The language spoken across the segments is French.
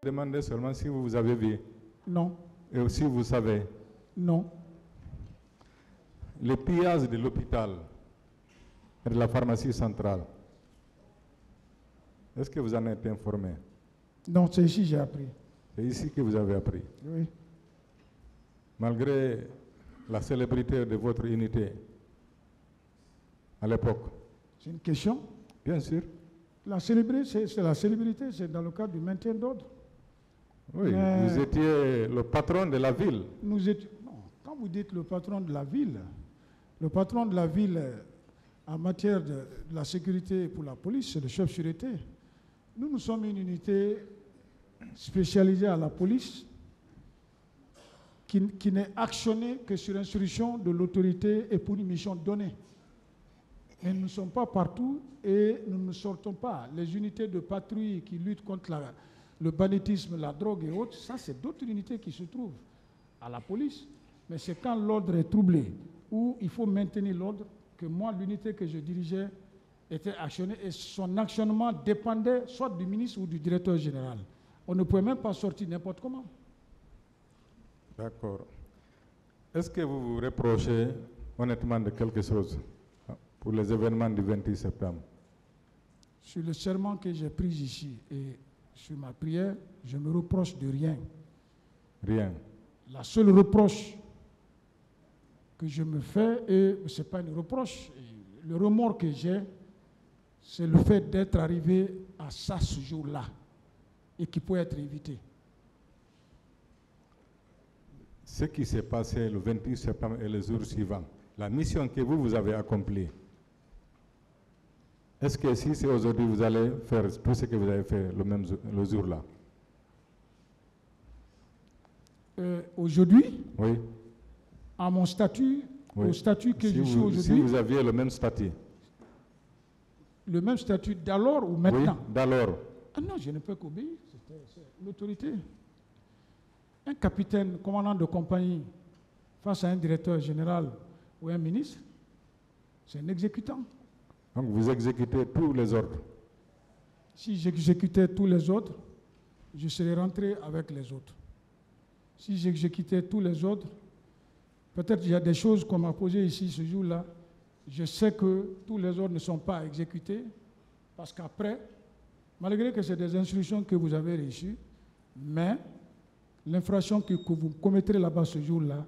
Demandez seulement si vous avez vu. Non. Et aussi vous savez. Non. Les pillages de l'hôpital et de la pharmacie centrale, est-ce que vous en êtes informé? Non, c'est ici que j'ai appris. C'est ici que vous avez appris. Oui. Malgré la célébrité de votre unité à l'époque. C'est une question? Bien sûr. La célébrité, c'est la célébrité, c'est dans le cadre du maintien d'ordre. Oui, vous étiez le patron de la ville. Nous étions, non, quand vous dites le patron de la ville en matière de la sécurité pour la police, c'est le chef sûreté. Nous sommes une unité spécialisée à la police qui n'est actionnée que sur instruction de l'autorité et pour une mission donnée. Mais nous ne sommes pas partout et nous ne sortons pas. Les unités de patrouille qui luttent contre le banditisme, la drogue et autres, ça c'est d'autres unités qui se trouvent à la police. Mais c'est quand l'ordre est troublé, où il faut maintenir l'ordre, que moi, l'unité que je dirigeais était actionnée et son actionnement dépendait soit du ministre ou du directeur général. On ne pouvait même pas sortir n'importe comment. D'accord. Est-ce que vous vous reprochez honnêtement de quelque chose pour les événements du 28 septembre? Sur le serment que j'ai pris ici et sur ma prière, je me reproche de rien. Rien. La seule reproche que je me fais, et ce n'est pas une reproche, le remords que j'ai, c'est le fait d'être arrivé à ça ce jour-là et qui peut être évité. Ce qui s'est passé le 28 septembre et les jours suivants, la mission que vous avez accomplie, est-ce que si c'est aujourd'hui, vous allez faire tout ce que vous avez fait le jour-là? Aujourd'hui? Oui. À mon statut, oui. Au statut que je suis aujourd'hui? Si vous aviez le même statut. Le même statut d'alors ou maintenant? Oui, d'alors. Ah non, je ne peux qu'obéir, c'est l'autorité. Un capitaine, commandant de compagnie, face à un directeur général ou un ministre, c'est un exécutant. Donc vous exécutez tous les ordres. Si j'exécutais tous les ordres, je serais rentré avec les autres. Si j'exécutais tous les ordres, peut-être il y a des choses qu'on m'a posées ici ce jour-là. Je sais que tous les ordres ne sont pas exécutés, parce qu'après, malgré que c'est des instructions que vous avez reçues, mais l'infraction que vous commettrez là-bas ce jour-là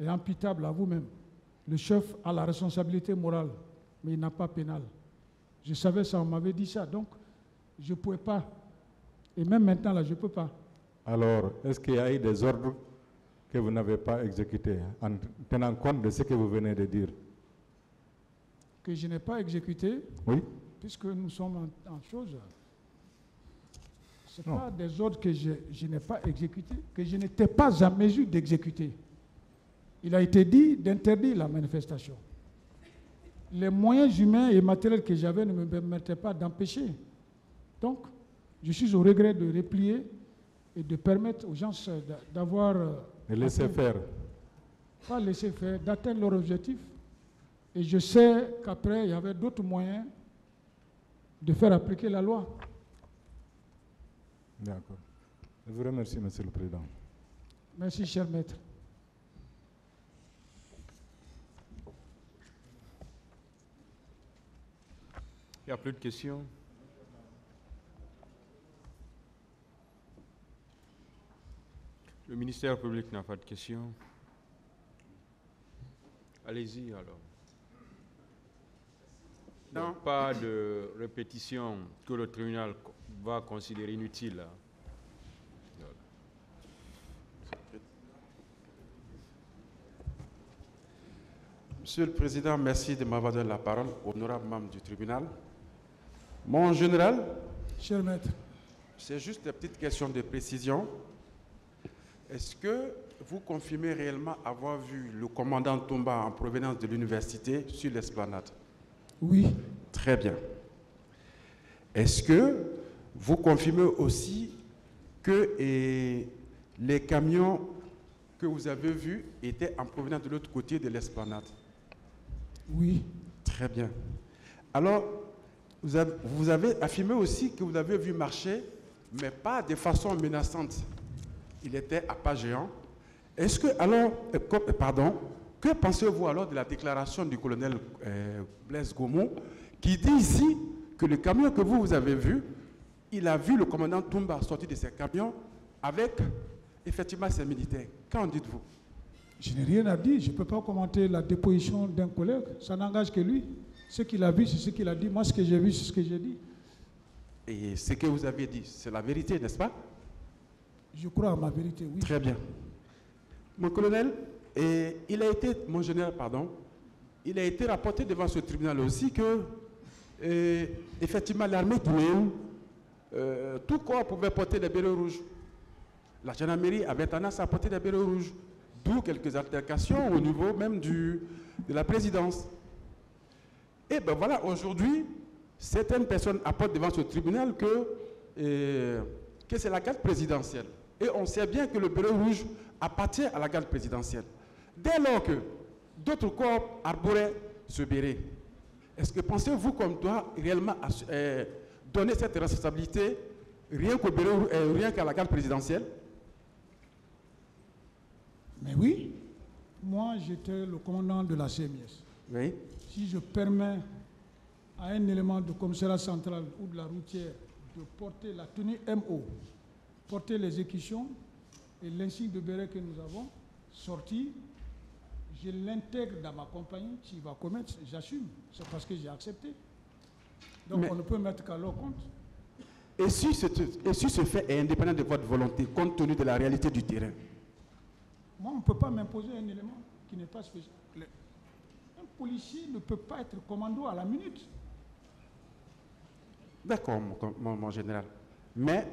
est imputable à vous-même. Le chef a la responsabilité morale, mais il n'a pas pénal. Je savais ça, on m'avait dit ça, donc je ne pouvais pas. Et même maintenant, là, je ne peux pas. Alors, est-ce qu'il y a eu des ordres que vous n'avez pas exécutés, en tenant compte de ce que vous venez de dire? Que je n'ai pas exécuté? Oui. Puisque nous sommes en chose. Ce n'est pas des ordres que je n'ai pas exécutés, que je n'étais pas à mesure d'exécuter. Il a été dit d'interdire la manifestation. Les moyens humains et matériels que j'avais ne me permettaient pas d'empêcher. Donc, je suis au regret de replier et de permettre aux gens d'avoir... De laisser faire. Pas laisser faire, d'atteindre leur objectif. Et je sais qu'après, il y avait d'autres moyens de faire appliquer la loi. D'accord. Je vous remercie, Monsieur le Président. Merci, cher maître. Il n'y a plus de questions? Le ministère public n'a pas de questions. Allez-y alors. Non. Pas de répétition que le tribunal va considérer inutile. Monsieur le Président, merci de m'avoir donné la parole, honorable membre du tribunal. Mon général, cher maître, c'est juste des petites questions de précision. Est-ce que vous confirmez réellement avoir vu le commandant Tomba en provenance de l'université sur l'esplanade? Oui. Très bien. Est-ce que vous confirmez aussi que les camions que vous avez vus étaient en provenance de l'autre côté de l'esplanade? Oui. Très bien. Alors, vous avez affirmé aussi que vous avez vu marcher mais pas de façon menaçante. Il était à pas géant. Est-ce que, alors, que pensez-vous alors de la déclaration du colonel Blaise Gomo, qui dit ici que le camion que vous avez vu, il a vu le commandant Toumba sortir de ses camions avec, effectivement, ses militaires. Qu'en dites-vous? Je n'ai rien à dire. Je ne peux pas commenter la déposition d'un collègue. Ça n'engage que lui. Ce qu'il a vu, c'est ce qu'il a dit. Moi, ce que j'ai vu, c'est ce que j'ai dit. Et ce que vous avez dit, c'est la vérité, n'est-ce pas? Je crois à ma vérité, oui. Très bien. Mon colonel, mon général, pardon, il a été rapporté devant ce tribunal aussi que, effectivement, l'armée guinéenne, tout corps pouvait porter des bérets rouges. La gendarmerie avait tendance à porter des bérets rouges, d'où quelques altercations au niveau même de la présidence. Et bien voilà, aujourd'hui, certaines personnes apportent devant ce tribunal que c'est la garde présidentielle. Et on sait bien que le béret rouge appartient à la garde présidentielle. Dès lors que d'autres corps arboraient ce béret, est-ce que pensez-vous qu'on doit réellement donner cette responsabilité rien qu'à la garde présidentielle? Mais oui, moi j'étais le commandant de la CMS. Oui. Si je permets à un élément de commissariat central ou de la routière de porter la tenue MO, porter les écussons et l'insigne de béret que nous avons sorti, je l'intègre dans ma compagnie, s'il va commettre, j'assume. C'est parce que j'ai accepté. Donc on ne peut mettre qu'à leur compte. Et si ce fait est indépendant de votre volonté, compte tenu de la réalité du terrain? Moi, on ne peut pas m'imposer un élément qui n'est pas spécial. Un policier ne peut pas être commando à la minute. D'accord, mon général. Mais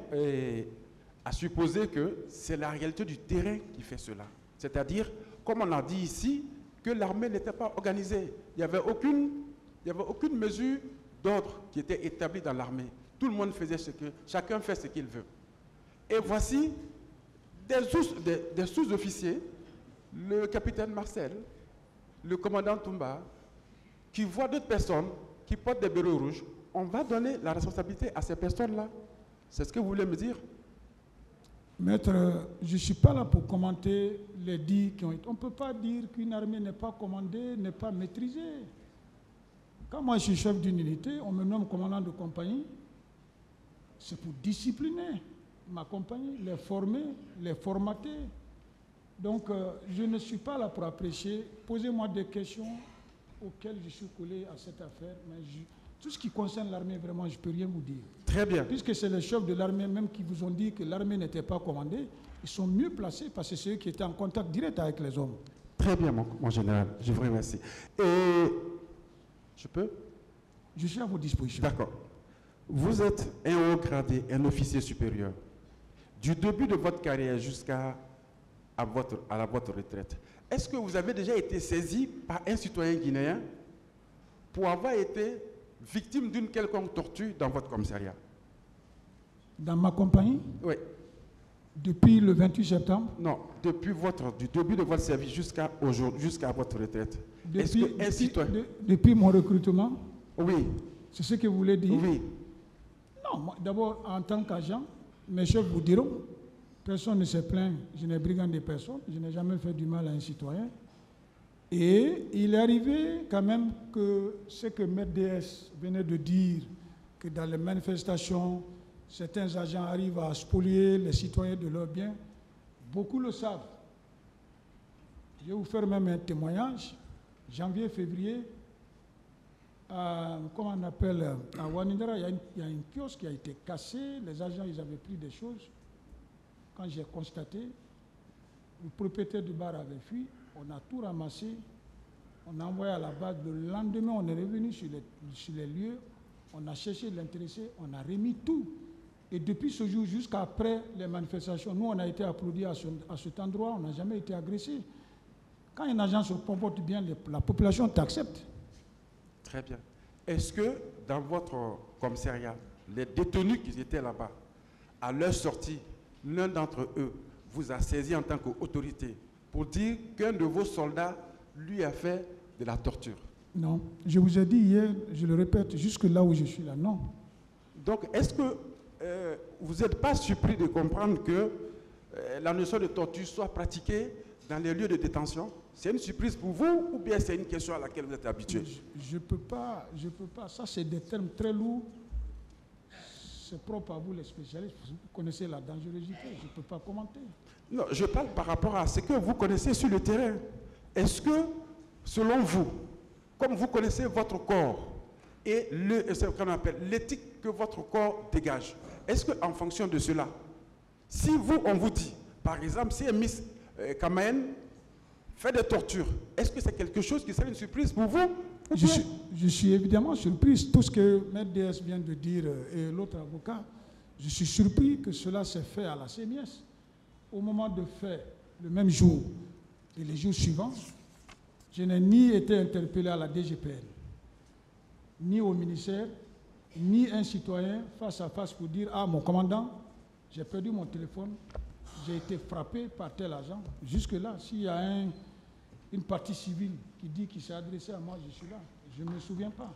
à supposer que c'est la réalité du terrain qui fait cela. C'est-à-dire, comme on a dit ici, que l'armée n'était pas organisée. Il n'y avait aucune mesure d'ordre qui était établie dans l'armée. Tout le monde faisait chacun fait ce qu'il veut. Et voici des sous-officiers, le capitaine Marcel, le commandant Toumba, qui voient d'autres personnes qui portent des bérets rouges. On va donner la responsabilité à ces personnes-là. C'est ce que vous voulez me dire? Maître, je ne suis pas là pour commenter les dits qui ont été. On ne peut pas dire qu'une armée n'est pas commandée, n'est pas maîtrisée. Quand moi je suis chef d'une unité, on me nomme commandant de compagnie, c'est pour discipliner ma compagnie, les former, les formater. Donc je ne suis pas là pour apprécier. Posez-moi des questions auxquelles je suis collé à cette affaire. Mais tout ce qui concerne l'armée, vraiment, je ne peux rien vous dire. Très bien. Puisque c'est les chefs de l'armée même qui vous ont dit que l'armée n'était pas commandée, ils sont mieux placés parce que c'est eux qui étaient en contact direct avec les hommes. Très bien, mon général. Je vous remercie. Et je peux? Je suis à vos dispositions. D'accord. Vous êtes un haut gradé, un officier supérieur. Du début de votre carrière jusqu'à votre retraite, est-ce que vous avez déjà été saisi par un citoyen guinéen pour avoir été victime d'une quelconque torture dans votre commissariat? Dans ma compagnie? Oui. Depuis le 28 septembre? Non, du début de votre service jusqu'à votre retraite. Est-ce qu'un citoyen... Depuis mon recrutement? Oui. C'est ce que vous voulez dire? Oui. Non, d'abord, en tant qu'agent, mes chefs vous diront, personne ne se plaint, je n'ai brigandé personne, je n'ai jamais fait du mal à un citoyen. Et il est arrivé quand même que ce que Maître DS venait de dire, que dans les manifestations, certains agents arrivent à spolier les citoyens de leurs biens, beaucoup le savent. Je vais vous faire même un témoignage. Janvier, février, comment on appelle, à Wanindara, il y a une kiosque qui a été cassée, les agents ils avaient pris des choses. Quand j'ai constaté, le propriétaire du bar avait fui, on a tout ramassé, on a envoyé à la base. Le lendemain, on est revenu sur les lieux, on a cherché l'intéressé, on a remis tout. Et depuis ce jour jusqu'après les manifestations, nous, on a été applaudis à cet endroit, on n'a jamais été agressés. Quand un agent se comporte bien, la population t'accepte. Très bien. Est-ce que dans votre commissariat, les détenus qui étaient là-bas, à leur sortie, l'un d'entre eux vous a saisi en tant qu'autorité pour dire qu'un de vos soldats lui a fait de la torture? Non. Je vous ai dit hier, je le répète, jusque là où je suis là, non. Donc, est-ce que vous n'êtes pas surpris de comprendre que la notion de torture soit pratiquée dans les lieux de détention? C'est une surprise pour vous ou bien c'est une question à laquelle vous êtes habitué? Je peux pas. Ça, c'est des termes très lourds. C'est propre à vous, les spécialistes. Vous connaissez la dangerosité. Je ne peux pas commenter. Non, je parle par rapport à ce que vous connaissez sur le terrain. Est-ce que, selon vous, comme vous connaissez votre corps et ce qu'on appelle l'éthique que votre corps dégage, est-ce qu'en fonction de cela, si vous, on vous dit, par exemple, si Miss Kamaen fait des tortures, est-ce que c'est quelque chose qui serait une surprise pour vous? Je suis évidemment surpris. Tout ce que Maître DS vient de dire et l'autre avocat, je suis surpris que cela s'est fait à la CNIS. Au moment de faire, le même jour et les jours suivants, je n'ai ni été interpellé à la DGPN, ni au ministère, ni un citoyen face à face pour dire « Ah, mon commandant, j'ai perdu mon téléphone, j'ai été frappé par tel agent. » Jusque-là, s'il y a une partie civile qui dit qu'il s'est adressé à moi, je suis là. Je ne me souviens pas.